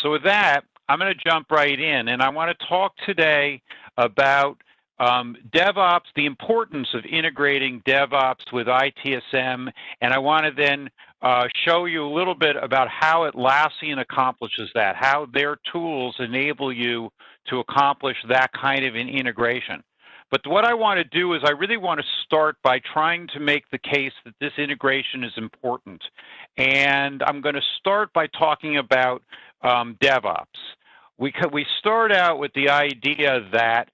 So with that, I'm going to jump right in, and I want to talk today about DevOps, the importance of integrating DevOps with ITSM, and I want to then show you a little bit about how Atlassian accomplishes that, how their tools enable you to accomplish that kind of an integration. But what I want to do is I really want to start by trying to make the case that this integration is important. And I'm going to start by talking about DevOps. We start out with the idea that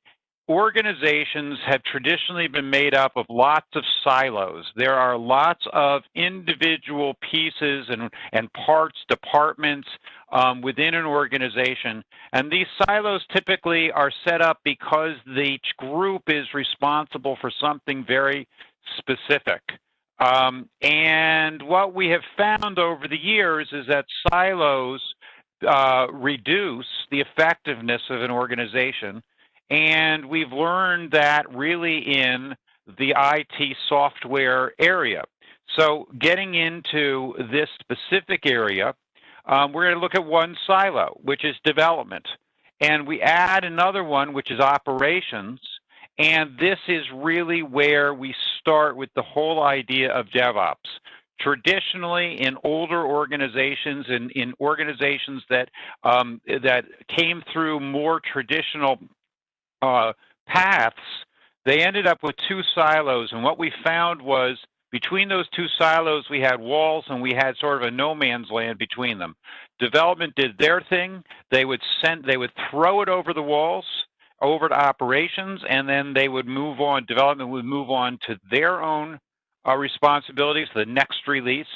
organizations have traditionally been made up of lots of silos. There are lots of individual pieces and parts, departments within an organization. And these silos typically are set up because each group is responsible for something very specific. And what we have found over the years is that silos reduce the effectiveness of an organization. And we've learned that really in the IT software area. So getting into this specific area, we're going to look at one silo, which is development. And we add another one, which is operations. And this is really where we start with the whole idea of DevOps. Traditionally, in older organizations, in organizations that came through more traditional paths, they ended up with two silos. And what we found was between those two silos, we had walls and we had sort of a no man's land between them. Development did their thing. They would throw it over the walls, over to operations, and then they would move on. Development would move on to their own responsibilities, the next release,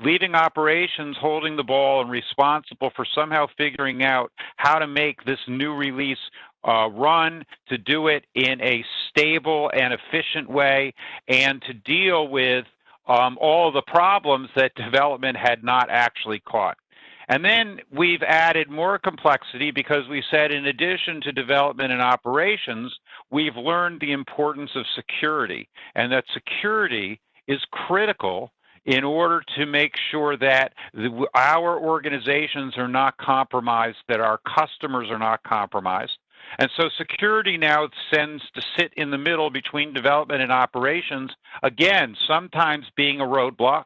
leaving operations holding the ball and responsible for somehow figuring out how to make this new release run, to do it in a stable and efficient way, and to deal with all the problems that development had not actually caught. And then we've added more complexity because we said in addition to development and operations, we've learned the importance of security, and that security is critical in order to make sure that our organizations are not compromised, that our customers are not compromised. And so security now tends to sit in the middle between development and operations, again, sometimes being a roadblock,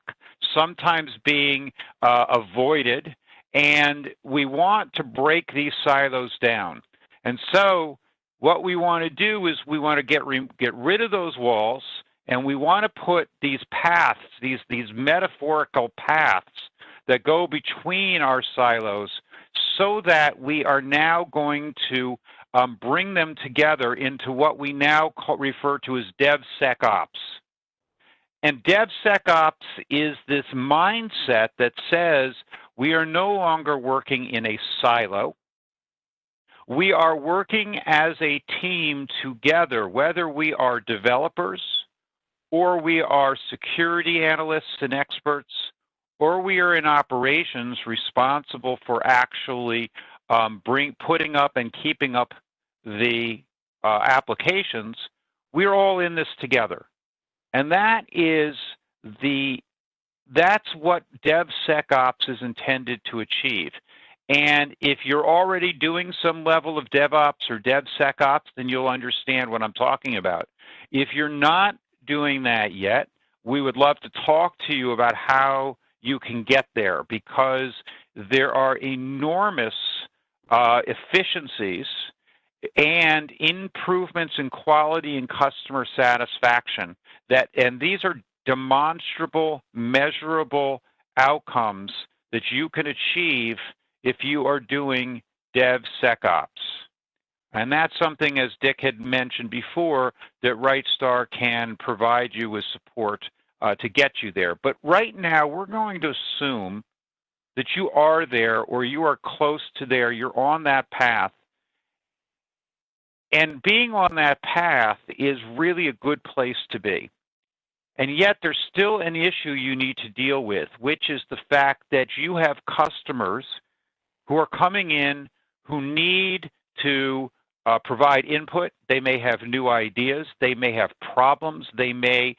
sometimes being avoided, and we want to break these silos down. And so what we want to do is we want to get rid of those walls, and we want to put these paths, these metaphorical paths that go between our silos so that we are now going to bring them together into what we now refer to as DevSecOps. And DevSecOps is this mindset that says we are no longer working in a silo. We are working as a team together, whether we are developers, or we are security analysts and experts, or we are in operations responsible for actually putting up and keeping up the applications. We're all in this together. And that's what DevSecOps is intended to achieve. And if you're already doing some level of DevOps or DevSecOps, then you'll understand what I'm talking about. If you're not doing that yet, we would love to talk to you about how you can get there, because there are enormous efficiencies and improvements in quality and customer satisfaction and these are demonstrable, measurable outcomes that you can achieve if you are doing DevSecOps. And that's something, as Dick had mentioned before, that RightStar can provide you with support to get you there. But right now, we're going to assume that you are there or you are close to there, you're on that path. And being on that path is really a good place to be. And yet there's still an issue you need to deal with, which is the fact that you have customers who are coming in who need to provide input. They may have new ideas. They may have problems. They may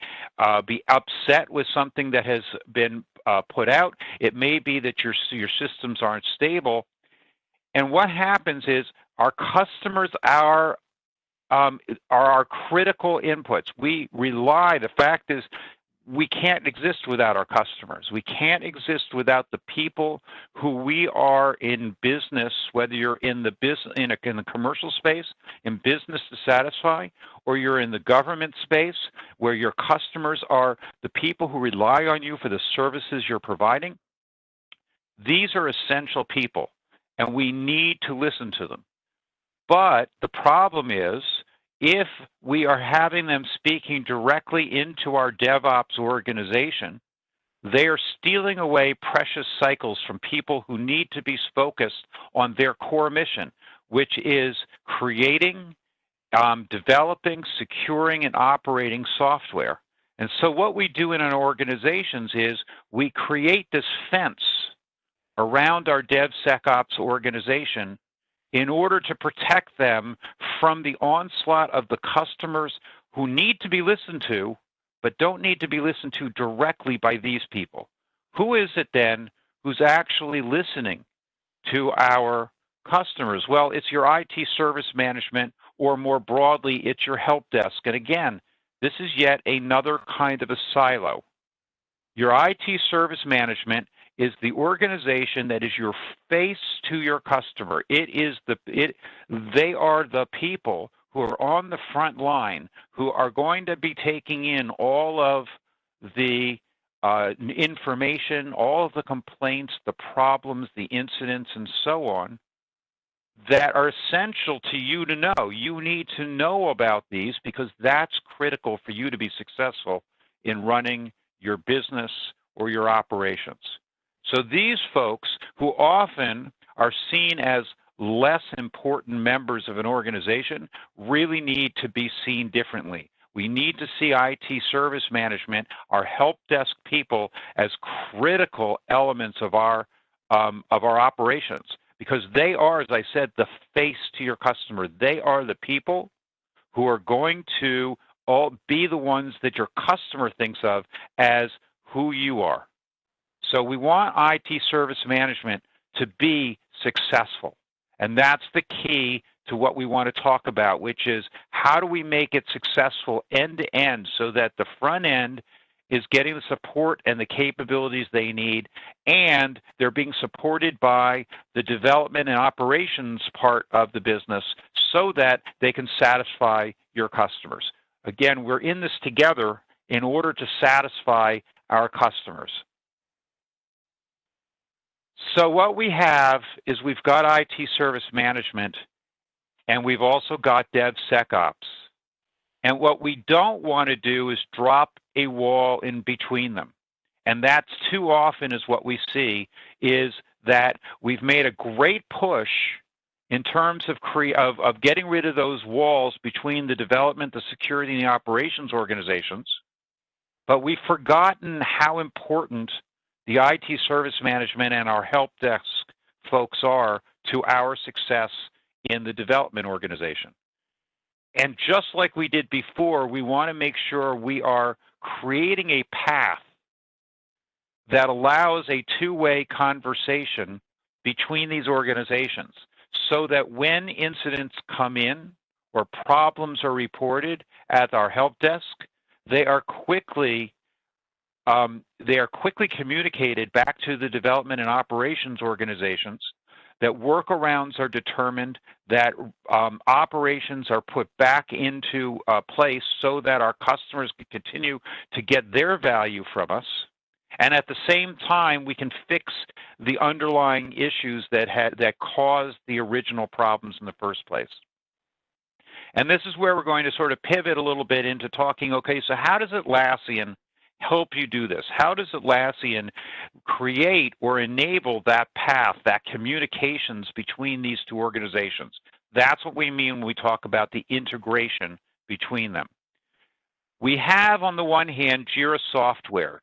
be upset with something that has been put out. It may be that your systems aren't stable. And what happens is our customers are our critical inputs. We rely, the fact is, we can't exist without our customers. We can't exist without the people who we are in business, whether you're in the business, in the commercial space, in business to satisfy, or you're in the government space where your customers are the people who rely on you for the services you're providing. These are essential people, and we need to listen to them. But the problem is, if we are having them speaking directly into our DevOps organization, they are stealing away precious cycles from people who need to be focused on their core mission, which is creating, developing, securing, and operating software. And so what we do in our organizations is we create this fence around our DevSecOps organization in order to protect them from the onslaught of the customers who need to be listened to, but don't need to be listened to directly by these people. Who is it then who's actually listening to our customers? Well, it's your IT service management, or more broadly, it's your help desk. And again, this is yet another kind of a silo. Your IT service management is the organization that is your face to your customer. They are the people who are on the front line, who are going to be taking in all of the information, all of the complaints, the problems, the incidents, and so on, that are essential to you to know. You need to know about these because that's critical for you to be successful in running your business or your operations. So these folks, who often are seen as less important members of an organization, really need to be seen differently. We need to see IT service management, our help desk people, as critical elements of our operations, because they are, as I said, the face to your customer. They are the people who are going to be the ones that your customer thinks of as who you are. So we want IT service management to be successful. And that's the key to what we want to talk about, which is how do we make it successful end to end so that the front end is getting the support and the capabilities they need, and they're being supported by the development and operations part of the business so that they can satisfy your customers. Again, we're in this together in order to satisfy our customers. So what we have is we've got IT service management, and we've also got DevSecOps. And what we don't want to do is drop a wall in between them. And that's too often is what we see, is that we've made a great push in terms of getting rid of those walls between the development, the security, and the operations organizations. But we've forgotten how important the IT service management and our help desk folks are to our success in the development organization. And just like we did before, we want to make sure we are creating a path that allows a two-way conversation between these organizations so that when incidents come in or problems are reported at our help desk, they are quickly communicated back to the development and operations organizations, that workarounds are determined, that operations are put back into place so that our customers can continue to get their value from us. And at the same time, we can fix the underlying issues that caused the original problems in the first place. And this is where we're going to sort of pivot a little bit into talking, okay, so how does Atlassian help you do this? How does Atlassian create or enable that path, that communications between these two organizations? That's what we mean when we talk about the integration between them. We have, on the one hand, Jira Software,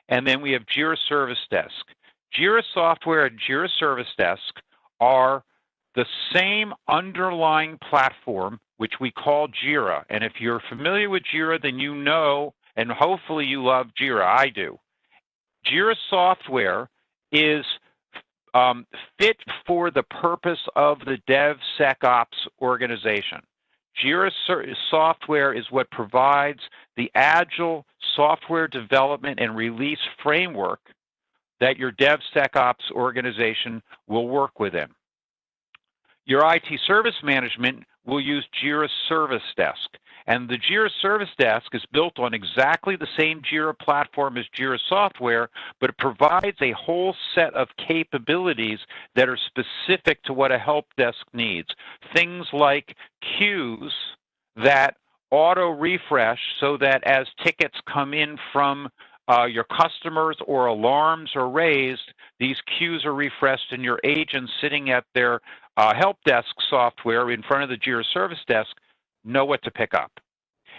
and then we have Jira Service Desk. Jira Software and Jira Service Desk are the same underlying platform, which we call Jira. And if you're familiar with Jira, then you know, and hopefully you love Jira. I do. Jira Software is fit for the purpose of the DevSecOps organization. Jira software is what provides the agile software development and release framework that your DevSecOps organization will work within. Your IT service management will use Jira Service Desk. And the Jira Service Desk is built on exactly the same Jira platform as Jira software, but it provides a whole set of capabilities that are specific to what a help desk needs. Things like queues that auto-refresh so that as tickets come in from your customers or alarms are raised, these queues are refreshed and your agents sitting at their help desk software in front of the Jira Service Desk know what to pick up.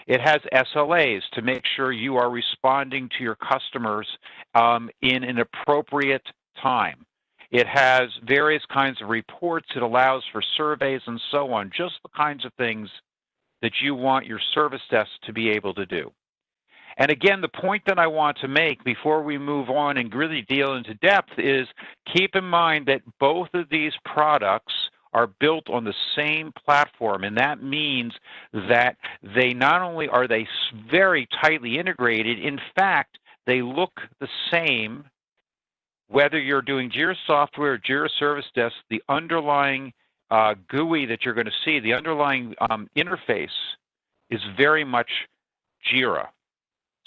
It has SLAs to make sure you are responding to your customers in an appropriate time. It has various kinds of reports. It allows for surveys and so on, just the kinds of things that you want your service desk to be able to do. And again, the point that I want to make before we move on and really deal into depth is keep in mind that both of these products are built on the same platform, and that means that they not only are they very tightly integrated, in fact, they look the same whether you're doing Jira software or Jira Service Desk. The underlying GUI that you're going to see, the underlying interface is very much Jira.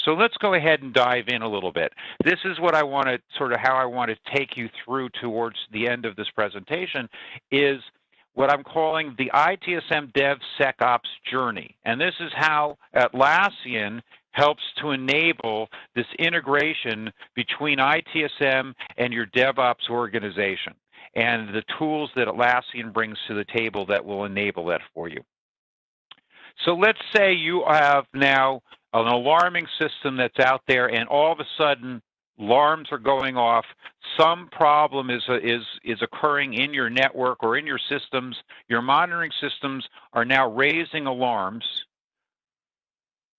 So let's go ahead and dive in a little bit. This is what I want to how I want to take you through towards the end of this presentation is what I'm calling the ITSM DevSecOps journey. And this is how Atlassian helps to enable this integration between ITSM and your DevOps organization and the tools that Atlassian brings to the table that will enable that for you. So let's say you have now an alarming system that's out there and all of a sudden alarms are going off, some problem is occurring in your network or in your systems, your monitoring systems are now raising alarms.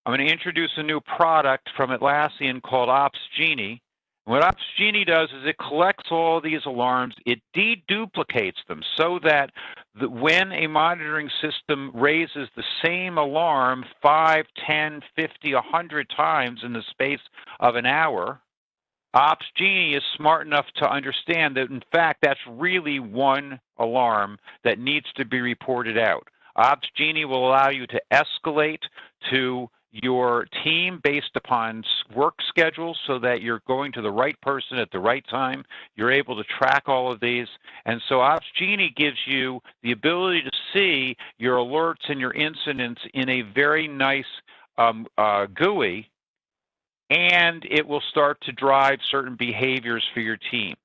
I'm going to introduce a new product from Atlassian called OpsGenie. What OpsGenie does is it collects all these alarms, it deduplicates them so that when a monitoring system raises the same alarm 5, 10, 50, 100 times in the space of an hour, OpsGenie is smart enough to understand that, in fact, that's really one alarm that needs to be reported out. OpsGenie will allow you to escalate to your team based upon work schedules so that you're going to the right person at the right time. You're able to track all of these. And so OpsGenie gives you the ability to see your alerts and your incidents in a very nice GUI, and it will start to drive certain behaviors for your team.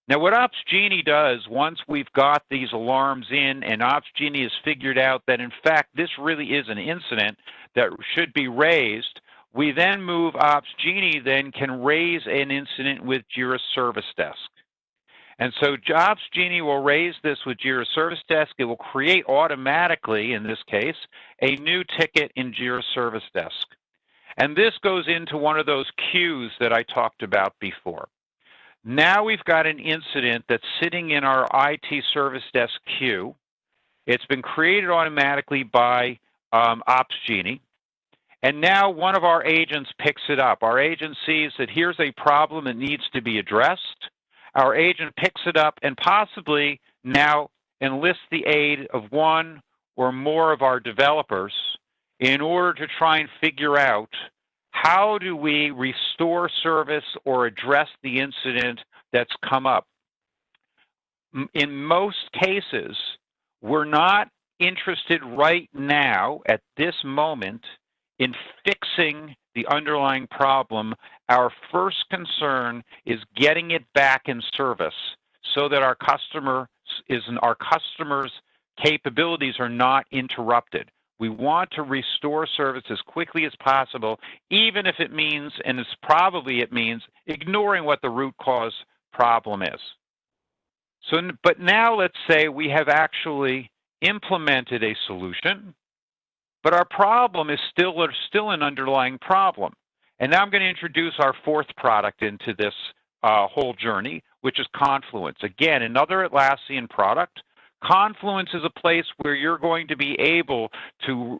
Now, what OpsGenie does, once we've got these alarms in and OpsGenie has figured out that, in fact, this really is an incident that should be raised, we then move OpsGenie then can raise an incident with Jira Service Desk. And so OpsGenie will raise this with Jira Service Desk. It will create automatically, in this case, a new ticket in Jira Service Desk. And this goes into one of those queues that I talked about before. Now we've got an incident that's sitting in our IT Service Desk queue. It's been created automatically by OpsGenie. And now one of our agents picks it up. Our agent sees that here's a problem that needs to be addressed. Our agent picks it up and possibly now enlists the aid of one or more of our developers in order to try and figure out how do we restore service or address the incident that's come up. In most cases, we're not interested right now at this moment in fixing the underlying problem. Our first concern is getting it back in service so that our customers' capabilities are not interrupted. We want to restore service as quickly as possible, even if it means, and it's probably it means, ignoring what the root cause problem is. So, but now let's say we have actually implemented a solution, but our problem is still an underlying problem. And now I'm going to introduce our fourth product into this whole journey, which is Confluence. Again, another Atlassian product. Confluence is a place where you're going to be able to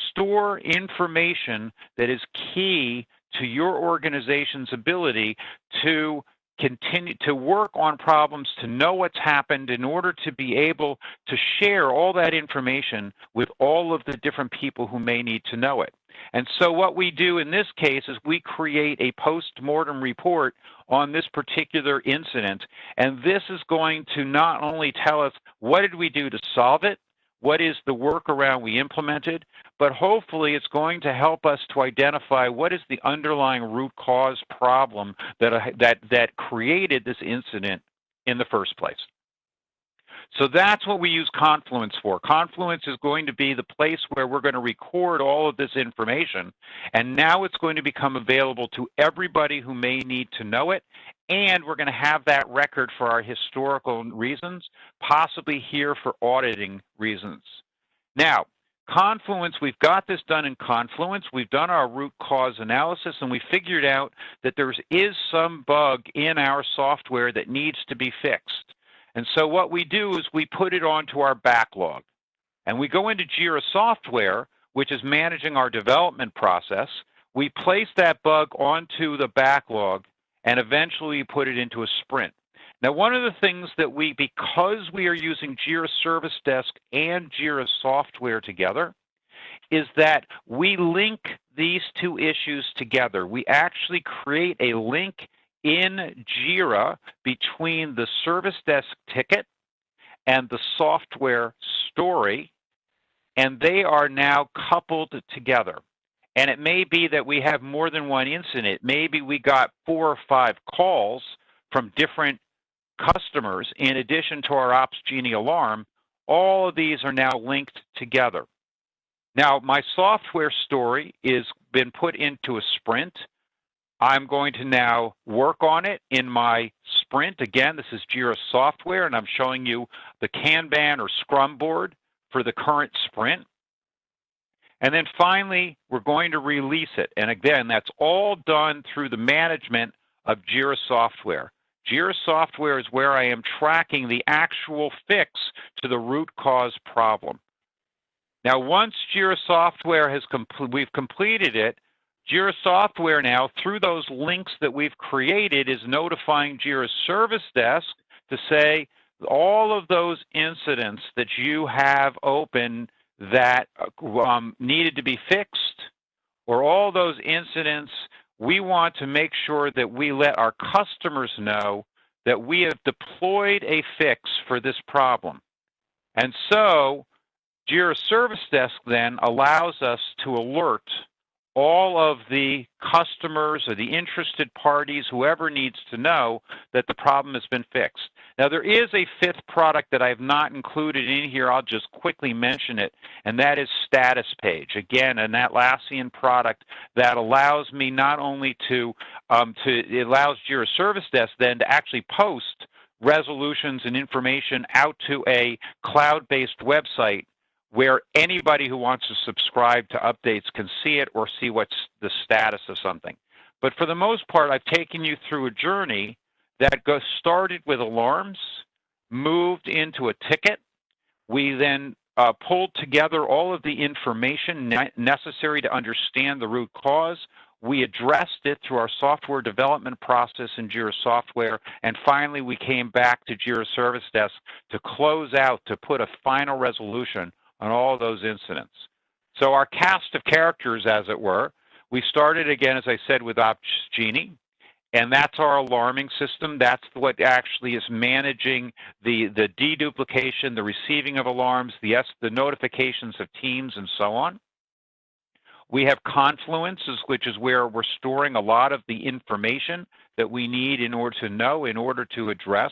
store information that is key to your organization's ability to continue to work on problems, to know what's happened in order to be able to share all that information with all of the different people who may need to know it. And so what we do in this case is we create a post-mortem report on this particular incident, and this is going to not only tell us what did we do to solve it, what is the workaround we implemented, but hopefully it's going to help us to identify what is the underlying root cause problem that created this incident in the first place. So that's what we use Confluence for. Confluence is going to be the place where we're going to record all of this information, and now it's going to become available to everybody who may need to know it, and we're going to have that record for our historical reasons, possibly here for auditing reasons. Now, Confluence, we've got this done in Confluence. We've done our root cause analysis, and we figured out that there is some bug in our software that needs to be fixed. And so what we do is we put it onto our backlog. And we go into Jira Software, which is managing our development process. We place that bug onto the backlog, and eventually put it into a sprint. Now, one of the things that because we are using Jira Service Desk and Jira Software together, is that we link these two issues together. We actually create a link in Jira between the Service Desk ticket and the software story, and they are now coupled together. And it may be that we have more than one incident. Maybe we got 4 or 5 calls from different customers in addition to our Ops Genie alarm. All of these are now linked together. Now, my software story has been put into a sprint. I'm going to now work on it in my sprint. Again, this is Jira Software, and I'm showing you the Kanban or Scrum board for the current sprint. And then finally, we're going to release it. And again, that's all done through the management of Jira Software. Jira Software is where I am tracking the actual fix to the root cause problem. Now, once Jira Software we've completed it, Jira Software now, through those links that we've created, is notifying Jira Service Desk to say all of those incidents that you have open that needed to be fixed, or all those incidents, we want to make sure that we let our customers know that we have deployed a fix for this problem. And so Jira Service Desk then allows us to alert all of the customers or the interested parties, whoever needs to know that the problem has been fixed. Now, there is a 5th product that I have not included in here. I'll just quickly mention it, and that is Status Page. Again, an Atlassian product that allows me not only it allows Jira Service Desk then to actually post resolutions and information out to a cloud-based website where anybody who wants to subscribe to updates can see it or see what's the status of something. But for the most part, I've taken you through a journey that started with alarms, moved into a ticket. We then pulled together all of the information necessary to understand the root cause. We addressed it through our software development process in Jira Software, and finally we came back to Jira Service Desk to close out, to put a final resolution on all of those incidents. So our cast of characters, as it were, we started again, as I said, with Ops Genie, and that's our alarming system. That's what actually is managing the deduplication, the receiving of alarms, the notifications of teams, and so on. We have Confluence, which is where we're storing a lot of the information that we need in order to know, in order to address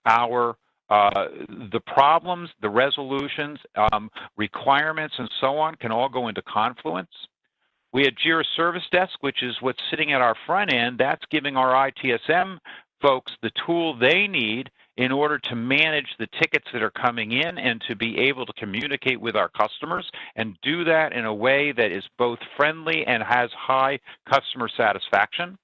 the problems, the resolutions, requirements, and so on can all go into Confluence. We had Jira Service Desk, which is what's sitting at our front end. That's giving our ITSM folks the tool they need in order to manage the tickets that are coming in and to be able to communicate with our customers and do that in a way that is both friendly and has high customer satisfaction.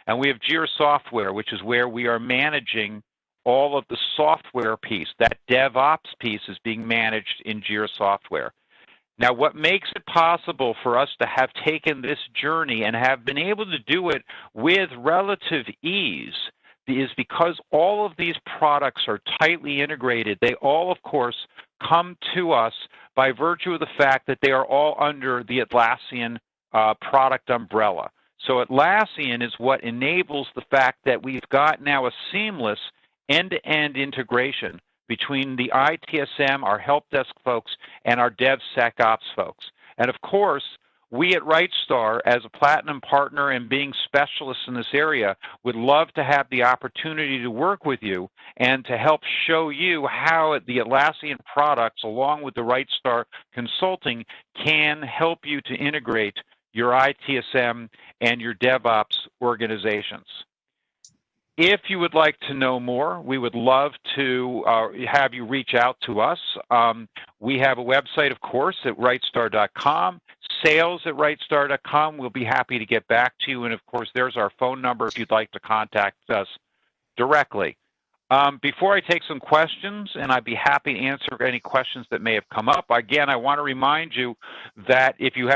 And we have Jira Software, which is where we are managing all of the software piece. That DevOps piece is being managed in Jira Software. Now, what makes it possible for us to have taken this journey and have been able to do it with relative ease is because all of these products are tightly integrated. They all, of course, come to us by virtue of the fact that they are all under the Atlassian product umbrella. So Atlassian is what enables the fact that we've got now a seamless end-to-end integration between the ITSM, our help desk folks, and our DevSecOps folks. And of course, we at RightStar, as a platinum partner and being specialists in this area, would love to have the opportunity to work with you and to help show you how the Atlassian products, along with the RightStar consulting, can help you to integrate your ITSM and your DevOps organizations. If you would like to know more, we would love to have you reach out to us. We have a website, of course, at rightstar.com, sales@rightstar.com. We'll be happy to get back to you. And, of course, there's our phone number if you'd like to contact us directly. Before I take some questions, and I'd be happy to answer any questions that may have come up, again, I want to remind you that if you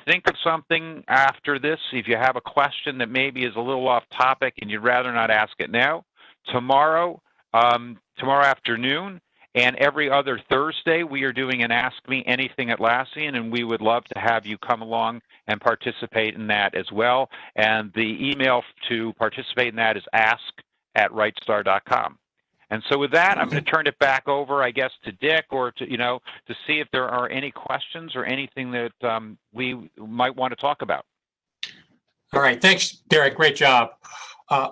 think of something after this, if you have a question that maybe is a little off topic and you'd rather not ask it now, tomorrow afternoon and every other Thursday, we are doing an Ask Me Anything Atlassian, and we would love to have you come along and participate in that as well. And the email to participate in that is ask@rightstar.com. And so with that, I'm going to turn it back over, I guess, to Dick, or to see if there are any questions or anything that we might want to talk about. All right, thanks, Derek. Great job.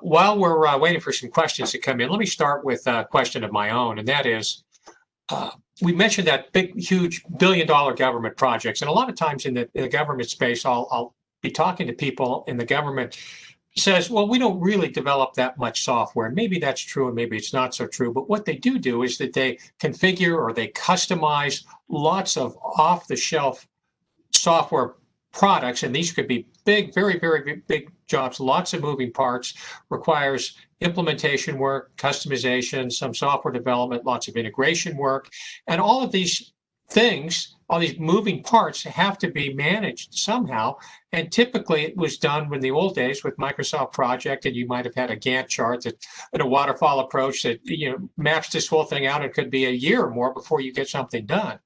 While we're waiting for some questions to come in, let me start with a question of my own, and that is, we mentioned that big, huge billion-dollar government projects, and a lot of times in the government space, I'll be talking to people in the government says, well, we don't really develop that much software. Maybe that's true and maybe it's not so true. But what they do is that they configure or they customize lots of off-the-shelf software products. And these could be big, very, very big jobs, lots of moving parts, requires implementation work, customization, some software development, lots of integration work. And all of these things, all these moving parts have to be managed somehow. And typically it was done in the old days with Microsoft Project, and you might have had a Gantt chart and a waterfall approach that maps this whole thing out. It could be a year or more before you get something done.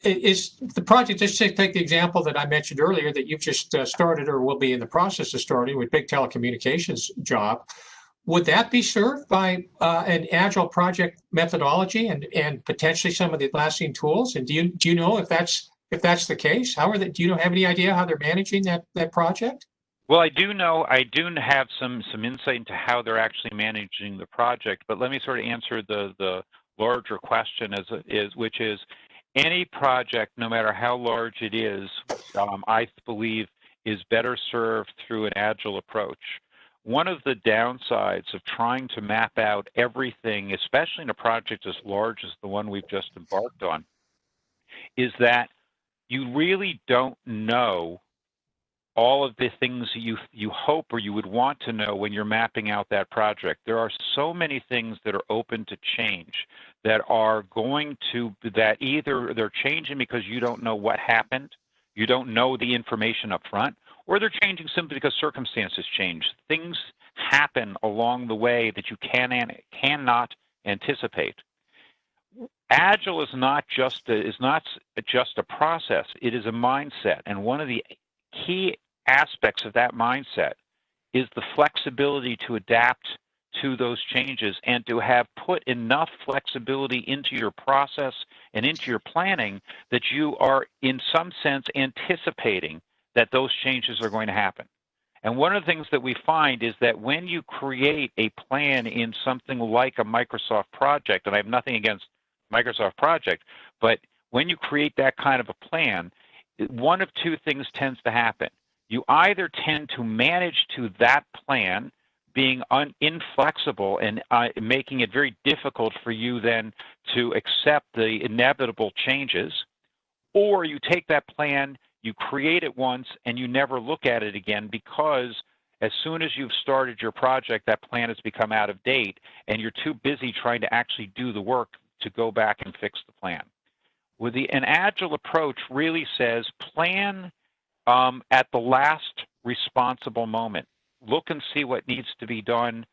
Is the project, just to take the example that I mentioned earlier that you've just started or will be in the process of starting with big telecommunications job, would that be served by an Agile project methodology and potentially some of the Atlassian tools? And do you know if that's the case? Do you have any idea how they're managing that project? Well, I do know. I do have some insight into how they're actually managing the project. But let me sort of answer the larger question which is any project, no matter how large it is, I believe is better served through an Agile approach. One of the downsides of trying to map out everything, especially in a project as large as the one we've just embarked on, is that you really don't know all of the things you hope or you would want to know when you're mapping out that project. There are so many things that are open to change that either they're changing because you don't know what happened, you don't know the information up front, or they're changing simply because circumstances change. Things happen along the way that you cannot anticipate. Agile is not just a process, it is a mindset. And one of the key aspects of that mindset is the flexibility to adapt to those changes and to have put enough flexibility into your process and into your planning that you are, in some sense, anticipating that those changes are going to happen. And one of the things that we find is that when you create a plan in something like a Microsoft project, and I have nothing against Microsoft project, but when you create that kind of a plan, one of two things tends to happen. You either tend to manage to that plan being inflexible and making it very difficult for you then to accept the inevitable changes, or you take that plan, you create it once, and you never look at it again because as soon as you've started your project, that plan has become out of date, and you're too busy trying to actually do the work to go back and fix the plan. An Agile approach really says plan at the last responsible moment. Look and see what needs to be done,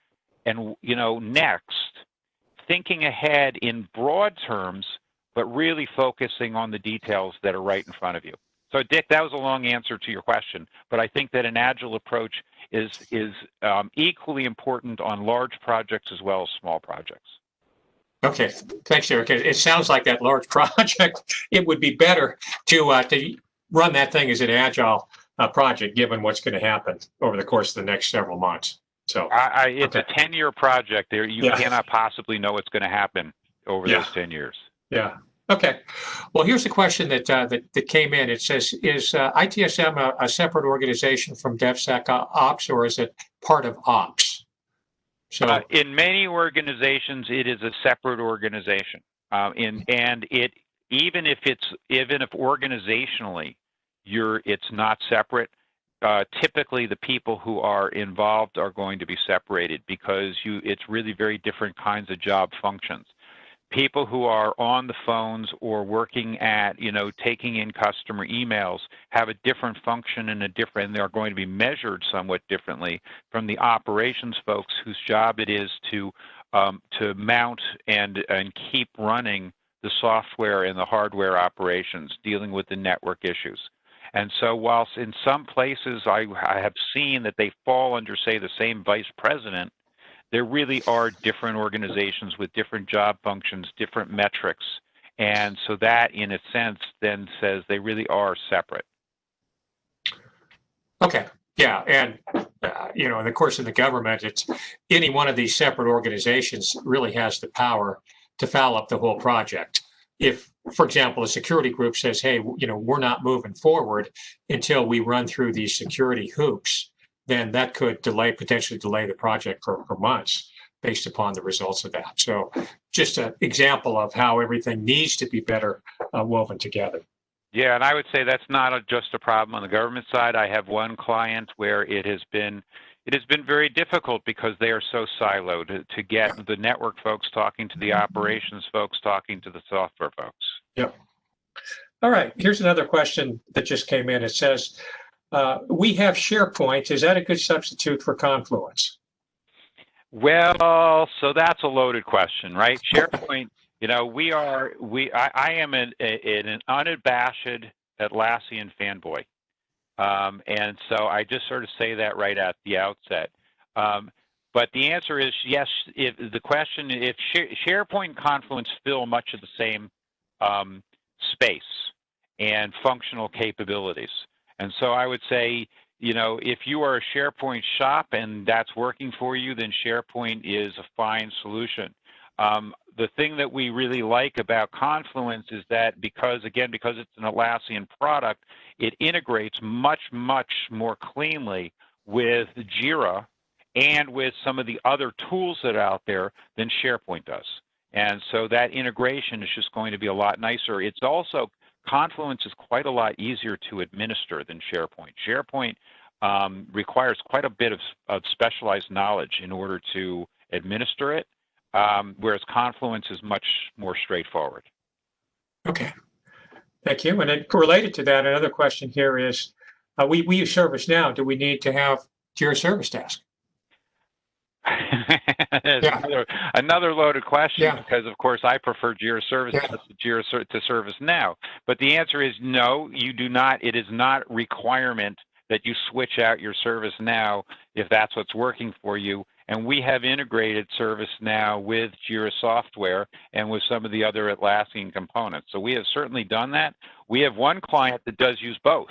and next, thinking ahead in broad terms, but really focusing on the details that are right in front of you. So, Dick, that was a long answer to your question, but I think that an Agile approach is equally important on large projects as well as small projects. Okay, thanks, Derek. It sounds like that large project, it would be better to run that thing as an Agile project, given what's going to happen over the course of the next several months. So it's a 10-year project. There, you cannot possibly know what's going to happen over those 10 years. Yeah. Okay. Well, here's a question that came in. It says, is ITSM a separate organization from DevSecOps, or is it part of Ops? So in many organizations, it is a separate organization, even if organizationally it's not separate. Typically, the people who are involved are going to be separated because it's really very different kinds of job functions. People who are on the phones or working at, taking in customer emails have a different function and they're going to be measured somewhat differently from the operations folks whose job it is to mount and keep running the software and the hardware operations, dealing with the network issues. And so whilst in some places I have seen that they fall under, say, the same vice president, there really are different organizations with different job functions, different metrics. And so that, in a sense, then says they really are separate. Okay. Yeah. And, in the course of the government, it's any one of these separate organizations really has the power to foul up the whole project. If, for example, a security group says, hey, we're not moving forward until we run through these security hoops, then that could potentially delay the project for months based upon the results of that. So just an example of how everything needs to be better woven together. Yeah, and I would say that's not just a problem on the government side. I have one client where it has been very difficult because they are so siloed to get the network folks talking to the operations folks talking to the software folks. Yep. All right, here's another question that just came in. It says, we have SharePoint. Is that a good substitute for Confluence? Well, so that's a loaded question, right? SharePoint, I am an unabashed Atlassian fanboy. And so I just sort of say that right at the outset. But the answer is yes. If SharePoint and Confluence fill much of the same space and functional capabilities. And so I would say, if you are a SharePoint shop and that's working for you, then SharePoint is a fine solution. The thing that we really like about Confluence is that because it's an Atlassian product, it integrates much, much more cleanly with Jira and with some of the other tools that are out there than SharePoint does. And so that integration is just going to be a lot nicer. It's also, Confluence is quite a lot easier to administer than SharePoint. SharePoint requires quite a bit of specialized knowledge in order to administer it, whereas Confluence is much more straightforward. Okay, thank you. And then related to that, another question here is, we use ServiceNow. Do we need to have Jira Service Desk? Another loaded question, because of course I prefer Jira Service Desk to ServiceNow. But the answer is no, you do not. It is not a requirement that you switch out your ServiceNow if that's what's working for you. And we have integrated ServiceNow with Jira software and with some of the other Atlassian components. So we have certainly done that. We have one client that does use both.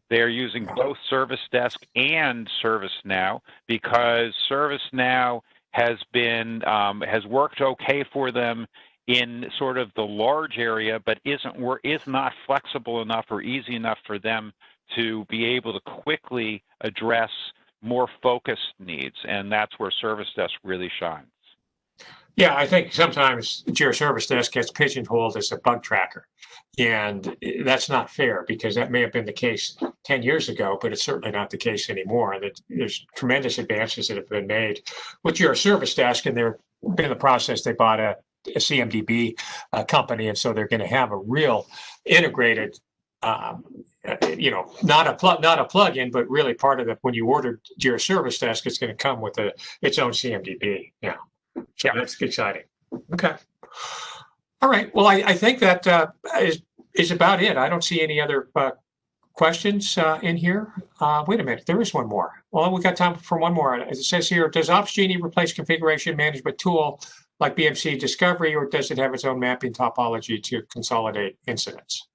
They are using both Service Desk and ServiceNow because ServiceNow has worked okay for them in sort of the large area, but is not flexible enough or easy enough for them to be able to quickly address more focused needs, and that's where Service Desk really shines. Yeah, I think sometimes Jira Service Desk gets pigeonholed as a bug tracker. And that's not fair because that may have been the case 10 years ago, but it's certainly not the case anymore. And there's tremendous advances that have been made with Jira Service Desk, and they're in the process. They bought a CMDB company, and so they're going to have a real integrated, not a plug-in, but really part of the, when you order Jira Service Desk, it's going to come with its own CMDB. Yeah. So that's exciting. Okay. All right. Well, I think that is about it. I don't see any other questions in here. Wait a minute. There is one more. Well, we got time for one more. As it says here, does OpsGenie replace configuration management tool like BMC Discovery, or does it have its own mapping topology to consolidate incidents?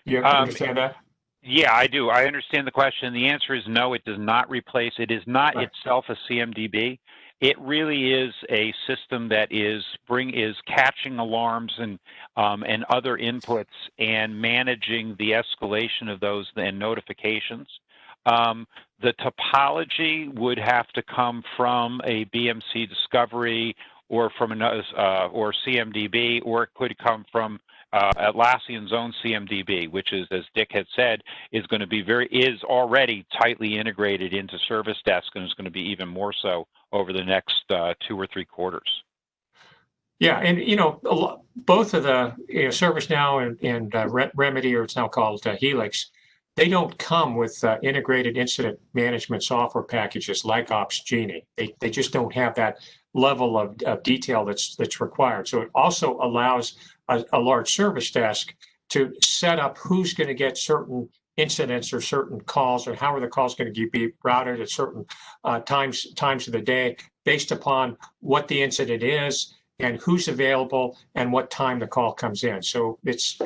You understand that? Yeah, I do. I understand the question. The answer is no, it does not replace. It is not itself a CMDB. It really is a system that is catching alarms and other inputs and managing the escalation of those and notifications. The topology would have to come from a BMC Discovery or from another or CMDB, or it could come from Atlassian's own CMDB, which is, as Dick had said, is already tightly integrated into Service Desk, and is going to be even more so over the next 2 or 3 quarters. Yeah, and both of the ServiceNow and Remedy, or it's now called Helix, they don't come with integrated incident management software packages like OpsGenie. They just don't have that level of detail that's required. So it also allows a large service desk to set up who's going to get certain incidents or certain calls, or how are the calls going to be routed at certain times of the day based upon what the incident is and who's available and what time the call comes in. So it's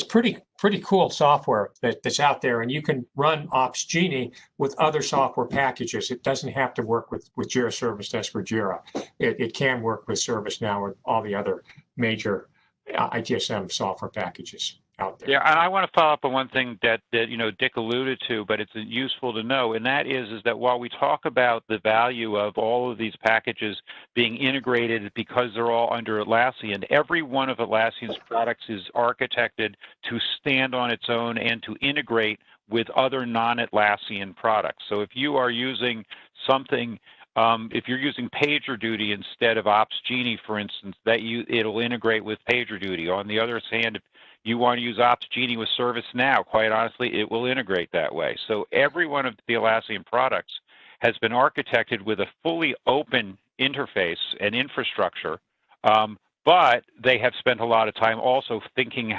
pretty cool software that's out there, and you can run OpsGenie with other software packages. It doesn't have to work with Jira Service Desk or Jira. It can work with ServiceNow or all the other major ITSM software packages out there. Yeah, and I want to follow up on one thing that Dick alluded to, but it's useful to know, and that is that while we talk about the value of all of these packages being integrated because they're all under Atlassian, every one of Atlassian's products is architected to stand on its own and to integrate with other non-Atlassian products. So if you are using something, if you're using PagerDuty instead of OpsGenie, for instance, it'll integrate with PagerDuty. On the other hand, if you want to use OpsGenie with ServiceNow, quite honestly, it will integrate that way. So every one of the Atlassian products has been architected with a fully open interface and infrastructure, but they have spent a lot of time also thinking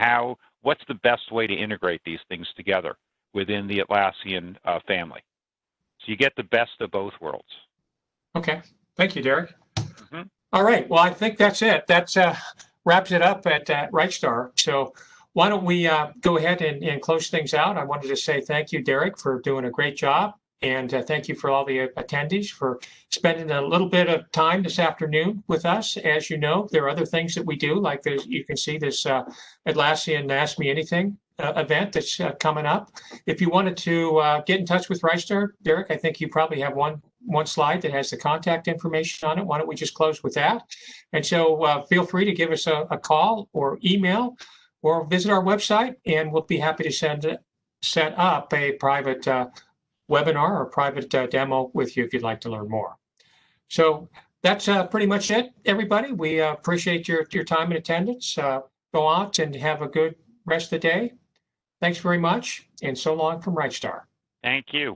what's the best way to integrate these things together within the Atlassian family. So you get the best of both worlds. Okay. Thank you, Derek. Mm-hmm. All right. Well, I think that's it. That wraps it up at RightStar. So why don't we go ahead and close things out. I wanted to say thank you, Derek, for doing a great job. And thank you for all the attendees for spending a little bit of time this afternoon with us. As you know, there are other things that we do, like you can see this Atlassian Ask Me Anything event that's coming up. If you wanted to get in touch with RightStar, Derek, I think you probably have one slide that has the contact information on it. Why don't we just close with that? And so feel free to give us a call or email or visit our website, and we'll be happy to set up a private webinar or private demo with you if you'd like to learn more. So that's pretty much it, everybody. We appreciate your time and attendance. Go out and have a good rest of the day. Thanks very much, and so long from RightStar. Thank you.